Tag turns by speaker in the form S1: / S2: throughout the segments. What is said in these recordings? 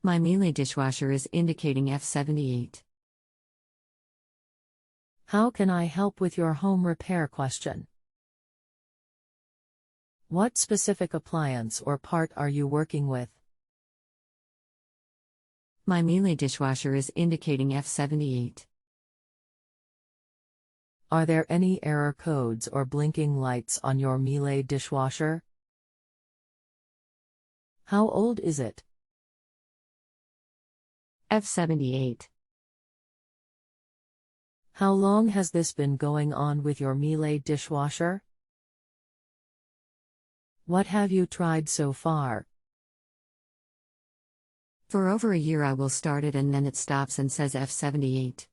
S1: My Miele dishwasher is indicating F78.
S2: How can I help with your home repair question? What specific appliance or part are you working with?
S1: My Miele dishwasher is indicating F78.
S2: Are there any error codes or blinking lights on your Miele dishwasher? How old is it?
S1: F78.
S2: How long has this been going on with your Miele dishwasher? What have you tried so far?
S1: For over a year I will start it and then it stops and says F78.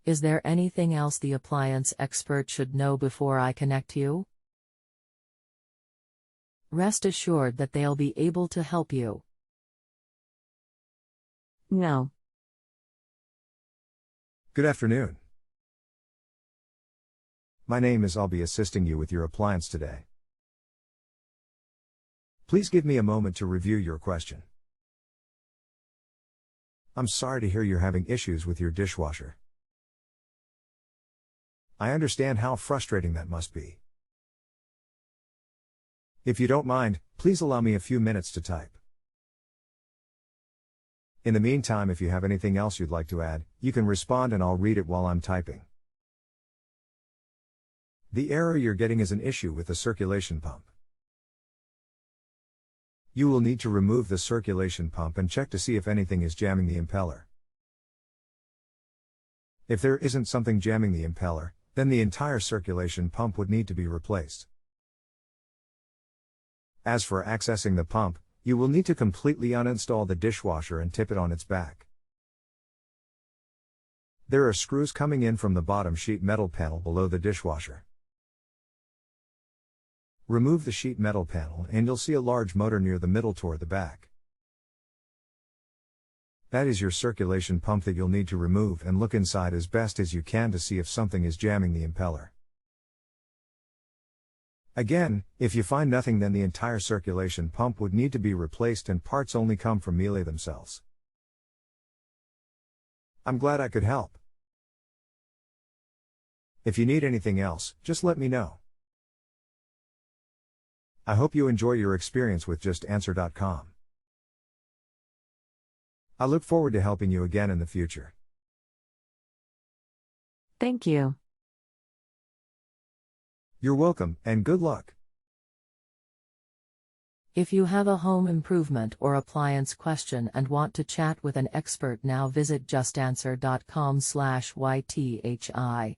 S2: Is there anything else the appliance expert should know before I connect you? Rest assured that they'll be able to help you.
S1: No.
S3: Good afternoon. My name is. I'll be assisting you with your appliance today. Please give me a moment to review your question. I'm sorry to hear you're having issues with your dishwasher. I understand how frustrating that must be. If you don't mind, please allow me a few minutes to type. In the meantime, if you have anything else you'd like to add, you can respond and I'll read it while I'm typing. The error you're getting is an issue with the circulation pump. You will need to remove the circulation pump and check to see if anything is jamming the impeller. If there isn't something jamming the impeller, then the entire circulation pump would need to be replaced. As for accessing the pump, you will need to completely uninstall the dishwasher and tip it on its back. There are screws coming in from the bottom sheet metal panel below the dishwasher. Remove the sheet metal panel and you'll see a large motor near the middle toward the back. That is your circulation pump that you'll need to remove and look inside as best as you can to see if something is jamming the impeller. Again, if you find nothing, then the entire circulation pump would need to be replaced and parts only come from Miele themselves. I'm glad I could help. If you need anything else, just let me know. I hope you enjoy your experience with JustAnswer.com. I look forward to helping you again in the future.
S1: Thank you.
S3: You're welcome, and good luck.
S2: If you have a home improvement or appliance question and want to chat with an expert now, visit JustAnswer.com/YTHI.